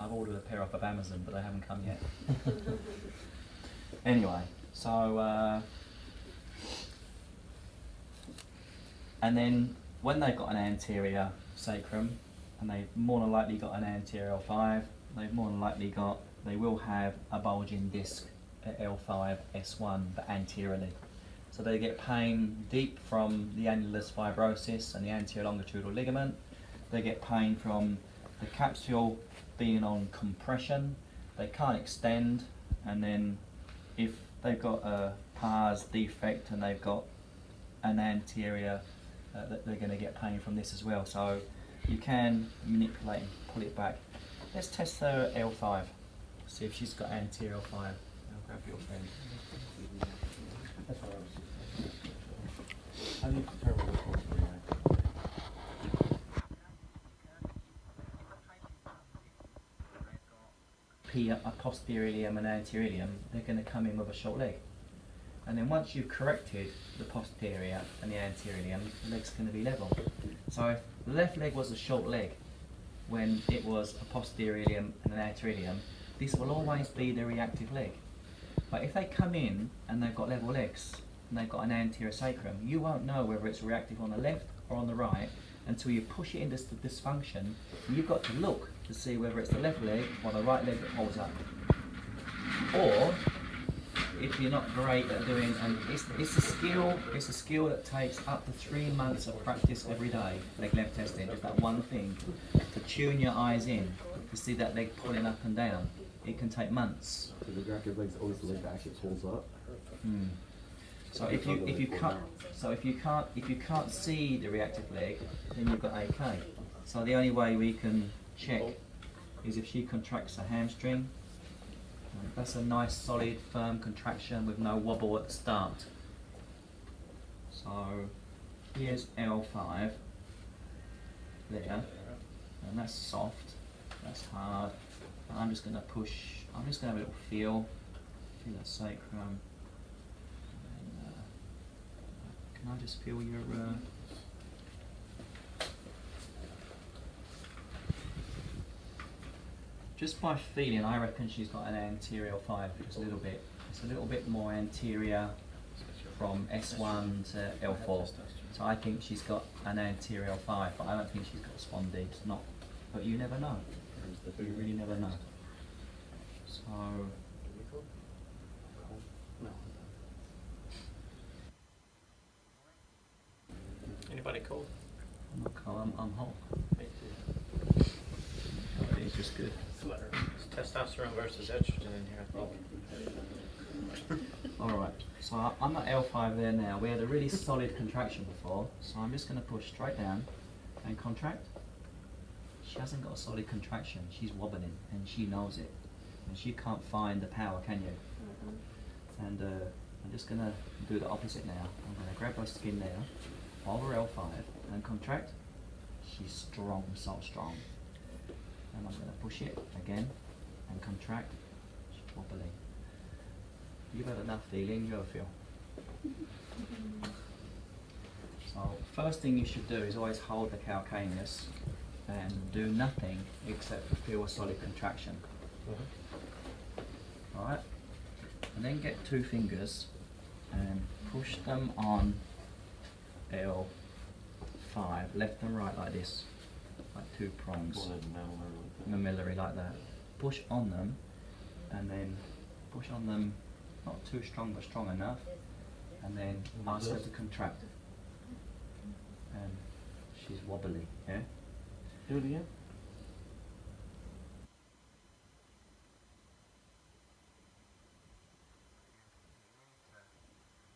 I've ordered a pair off of Amazon, but they haven't come yet. Anyway, so and then when they've got an anterior sacrum, and they've more than likely got an anterior L5, they will have a bulging disc at L5, S1, but anteriorly. So they get pain deep from the annulus fibrosis and the anterior longitudinal ligament. They get pain from the capsule being on compression. They can't extend, and then if they've got a pars defect and they've got an anterior, they're going to get pain from this as well. So you can manipulate and pull it back. Let's test her L5. See if she's got anterior L5. I'll grab your friend. That's what I was just How do you determine which one's the reactive? A posterior ilium and anterior ilium, they're going to come in with a short leg. And then once you've corrected the posterior and the anterior ilium, the leg's going to be level. So if the left leg was a short leg when it was a posterior ilium and an anterior ilium, this will always be the reactive leg. But if they come in and they've got level legs and they've got an anterior sacrum, you won't know whether it's reactive on the left or on the right until you push it into dysfunction. And you've got to look to see whether it's the left leg or the right leg that holds up. Or if you're not great at doing, and it's a skill that takes up to 3 months of practice every day, leg length testing, just that one thing, to tune your eyes in, to see that leg pulling up and down. It can take months. So the reactive leg's always the leg that actually pulls up. So if you can't see the reactive leg, then you've got AK. So the only way we can check is if she contracts a hamstring. That's a nice, solid, firm contraction with no wobble at the start. So here's L5 there, and that's soft, that's hard. And I'm just going to push, I'm just going to have a little feel that sacrum. And, can I just feel your... Just by feeling, I reckon she's got an anterior L5, just a little bit. It's a little bit more anterior from S1 to L4. So I think she's got an anterior L5, but I don't think she's got a spondy. It's not, but you never know. You really never know. So. Anybody cold? I'm not cold, I'm hot. Me too. It's just good. It's testosterone versus estrogen in here, I think. Alright, so I'm at L5 there now. We had a really solid contraction before, so I'm just going to push straight down and contract. She hasn't got a solid contraction, she's wobbling and she knows it. And she can't find the power, can you? And I'm just going to do the opposite now. I'm going to grab her skin there, over L5 and contract. She's strong, so strong. And I'm going to push it again and contract. She's wobbly. You've had enough feeling, you have a feel. So first thing you should do is always hold the calcaneus and do nothing except feel a solid contraction. Alright? And then get 2 fingers and push them on L5, left and right like this, like 2 prongs, mammillary like that. Push on them and then push on them, not too strong but strong enough, and then ask her to contract. And she's wobbly, yeah? Do it again.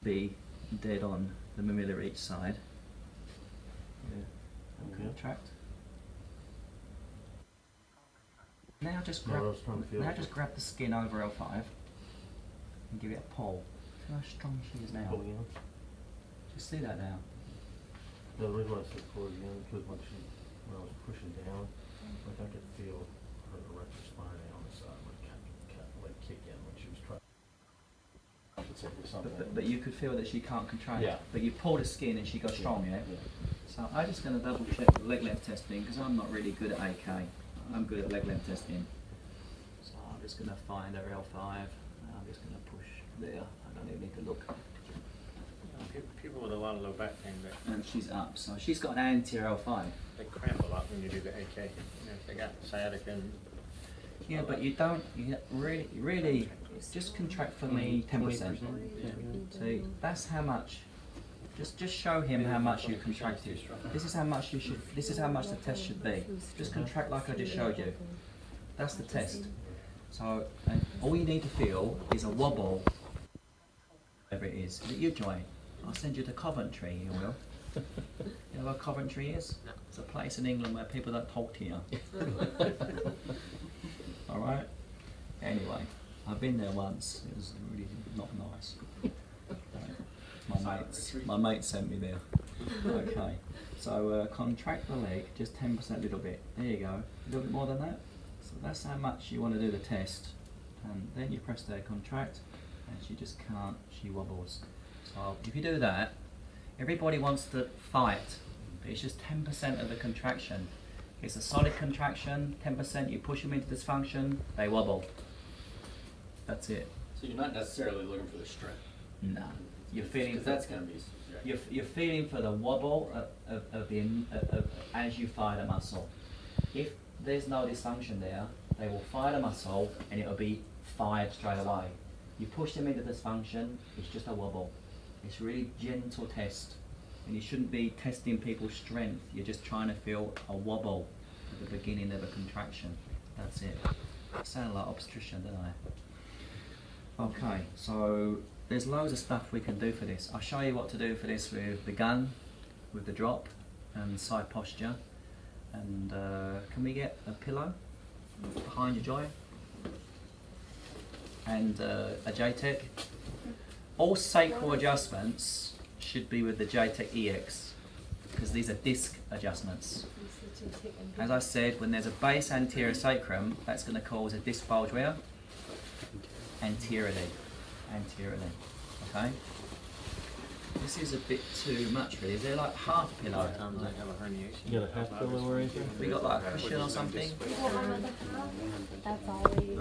Be dead on the mammillary each side. Yeah. And Okay. contract. Now just grab grab the skin over L5 and give it a pull. See how strong she is now. Pull again. Just see that now. The reason why I said pull again because when I was pushing down, like I could feel her erector spine on the side, like kick in when she was trying. But you could feel that she can't contract. Yeah. But you pull the skin and she goes strong, yeah? So I'm just going to double check the leg length testing because I'm not really good at AK. I'm good at leg length testing. just going to find her L5. I'm just going to push there. I don't even need to look. People with a lot of low back pain, And she's up, so she's got an anterior L5. they cramp a lot when you do the AK. You know, if they got sciatica and Yeah, but you don't, you really, just contract for me 10%. See, that's how much, just show him how much you contracted. This is how much you should, this is how much the test should be. Just contract like I just showed you. That's the test. So, and all you need to feel is a wobble, whatever it is, that you join. I'll send you to Coventry, you will. You know where Coventry is? It's a place in England where people don't talk to you. Alright? Anyway, I've been there once. It was really not nice. My mate sent me there. Okay. So contract the leg, just 10% little bit. There you go. A little bit more than that. So that's how much you want to do the test. And then you press there, contract, and she just can't, she wobbles. So if you do that, everybody wants to fight, but it's just 10% of the contraction. It's a solid contraction, 10%, you push them into dysfunction, they wobble. That's it. So you're not necessarily looking for the strength. No. You're feeling Because that's going to be. you're feeling for the wobble of as you fire the muscle. If there's no dysfunction there, they will fire the muscle and it'll be fired straight away. You push them into dysfunction, it's just a wobble. It's a really gentle test. And you shouldn't be testing people's strength. You're just trying to feel a wobble at the beginning of a contraction. That's it. I sound like obstetrician, don't I? Okay, so there's loads of stuff we can do for this. I'll show you what to do for this with the gun, with the drop, and side posture. And can we get a pillow behind your joy? And a JTEC. All sacral adjustments should be with the JTEC EX, because these are disc adjustments. As I said, when there's a base anterior sacrum, that's going to cause a disc bulge where? Anteriorly. Okay? This is a bit too much really. Is there like half pillow? sometimes they have a herniation. You got a half pillow or anything? We got like a cushion or something? That's all we.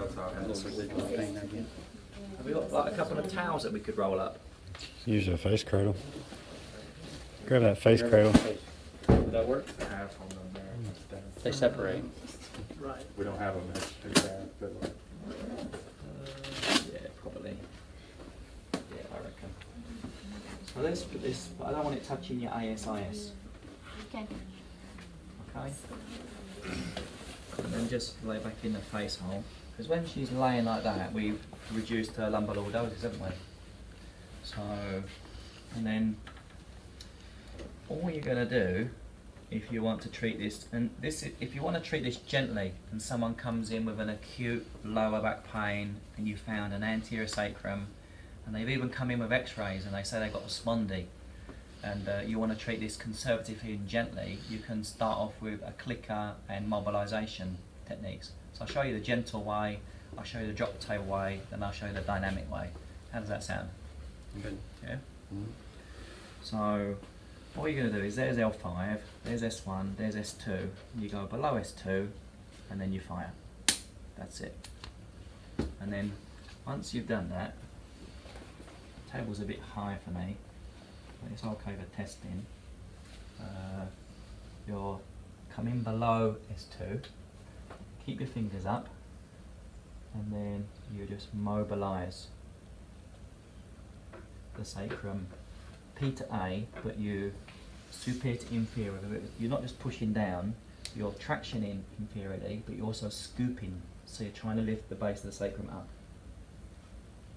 Have we got like a couple of towels that we could roll up? Use a face cradle. Grab that face cradle. Would that work? They separate. We don't have them. That's too bad, but Yeah, probably. Yeah, I reckon. So let's put this, but I don't want it touching your ASIS. Okay. Okay? And then just lay back in the face hole. Because when she's laying like that, we've reduced her lumbar lordosis, haven't we? So, and then all you're going to do, if you want to treat this, and this, if you want to treat this gently, and someone comes in with an acute lower back pain, and you found an anterior sacrum, and they've even come in with X-rays, and they say they've got a spondy, and you want to treat this conservatively and gently, you can start off with a clicker and mobilisation techniques. So I'll show you the gentle way, I'll show you the drop tail way, then I'll show you the dynamic way. How does that sound? Good. Yeah? So, what you're going to do is there's L5, there's S1, there's S2, you go below S2, and then you fire. That's it. And then, once you've done that, the table's a bit high for me, but it's okay for testing. You're coming below S2, keep your fingers up, and then you just mobilise the sacrum P to A, but you superior to inferior. You're not just pushing down, you're tractioning inferiorly, but you're also scooping, so you're trying to lift the base of the sacrum up.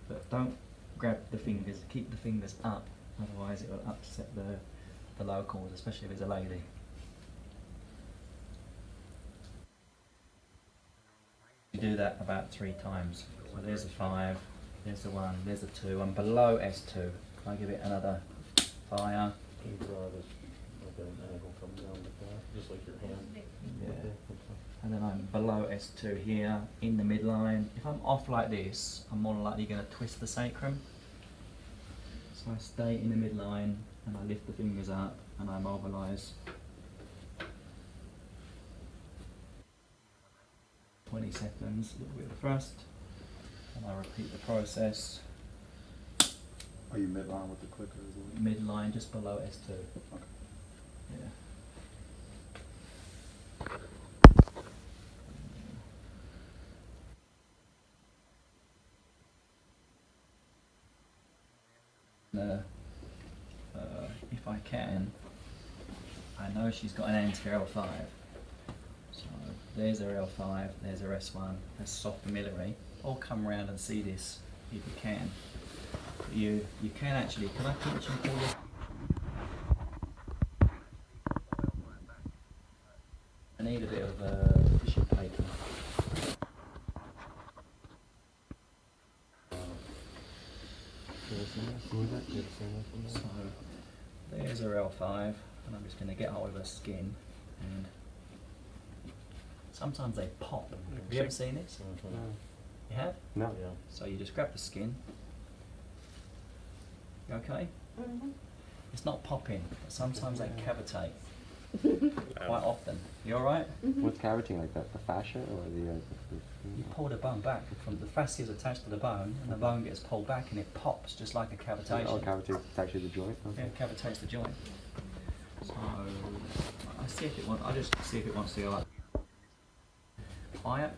But don't grab the fingers, keep the fingers up, otherwise it will upset the locals, especially if it's a lady. You do that about 3 times. So there's a 5, there's the 1, there's the 2, and below S2. Can I give it another fire? Can you draw this like an angle come down like that, just like your hand? Yeah. And then I'm below S2 here, in the midline. If I'm off like this, I'm more likely going to twist the sacrum. So I stay in the midline, and I lift the fingers up, and I mobilise. 20 seconds, a little bit of thrust. And I repeat the process, Are you midline with the clicker as well? midline just below S2. Okay. Yeah. If I can, I know she's got an anterior L5. So there's her L5, there's her S1, that's soft familiary. Or come around and see this if you can. You can actually, can I pinch and pull this? I need a bit of tissue paper. So there's her L5, and I'm just going to get hold of her skin, and sometimes they pop. Have you ever seen this? You have? No. Yeah. So you just grab the skin. You okay? It's not popping, but sometimes they cavitate. Quite often. You alright? What's cavitating like that? The fascia or the You pull the bone back, from the fascia is attached to the bone, and the bone gets pulled back and it pops just like a cavitation. Oh, cavitating. It's actually the joint. Yeah, Okay. it cavitates the joint. So I see if it wants. I just see if it wants to go up. Quiet.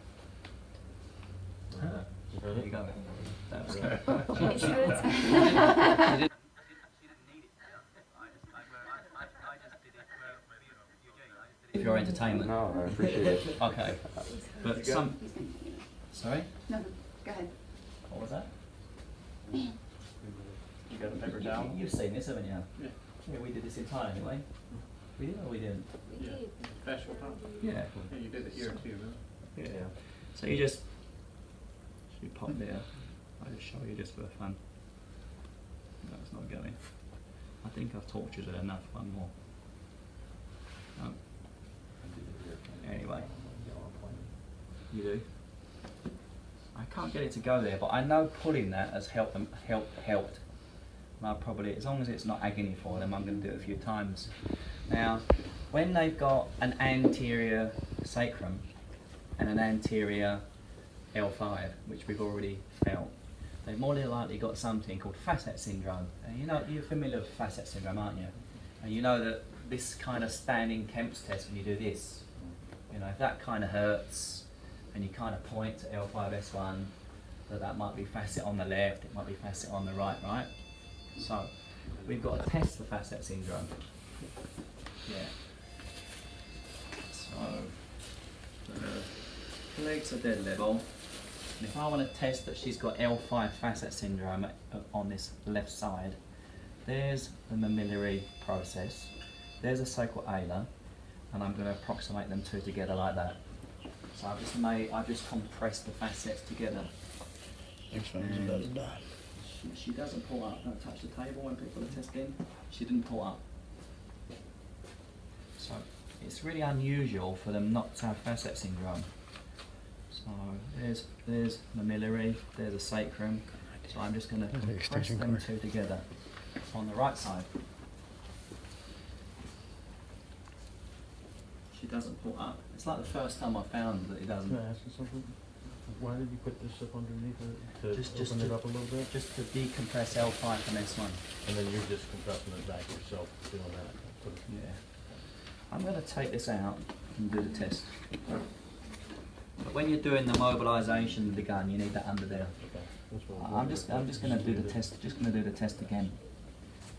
There you go. That was good. It should. If your entertainment. No, I appreciate it. Okay. But some. Sorry. No, go ahead. What was that? You got a paper towel? You've seen this, haven't you? Yeah. Yeah, we did this in Thailand anyway. We did or we didn't? Yeah. Fascial pump. Yeah. Yeah, you did it here too, huh? Yeah. So you just pop there. I'll just show you just for fun. No, it's not going. I think I've tortured it enough. One more. No. Anyway. You do? I can't get it to go there, but I know pulling that has helped them helped. And I'll probably, as long as it's not agony for them, I'm going to do it a few times. Now, when they've got an anterior sacrum and an anterior L5, which we've already felt, they've more than likely got something called facet syndrome. And you know, you're familiar with facet syndrome, aren't you? And you know that this kind of standing Kemp's test, when you do this, you know, if that kind of hurts and you kind of point to L5S1, that might be facet on the left, it might be facet on the right, right? So we've got to test for facet syndrome. Yeah. So the legs are dead level. And if I want to test that she's got L5 facet syndrome on this left side, there's the mammillary process, there's a sacral ala, and I'm going to approximate them two together like that. So I've just compressed the facets together. And she doesn't pull up. Don't touch the table when people are testing. She didn't pull up. So it's really unusual for them not to have facet syndrome. So there's mammillary, there's a sacrum. So I'm just going to compress extension them cord. two together on the right side. She doesn't pull up. It's like the first time I found that it doesn't. Can I ask you something? Why did you put this up underneath it? To Just open it to- up a little bit? Just to decompress L5 from S1. And then you're just compressing it back yourself, doing that. Yeah. I'm going to take this out and do the test. But when you're doing the mobilisation of the gun, you need that under there. Okay. That's what I'm just going to do the test. Just going to do the test again.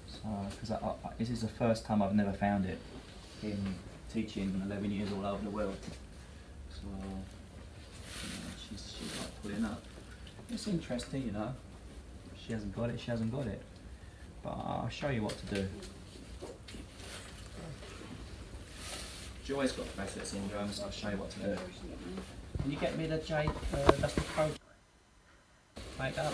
So, because this is the first time I've never found it in teaching 11 years all over the world. So, she's like pulling up. It's interesting, you know. She hasn't got it. She hasn't got it. But I'll show you what to do. Joy's got facet syndrome, so I'll show you what to do. Can you get me the dusty coat? Make up.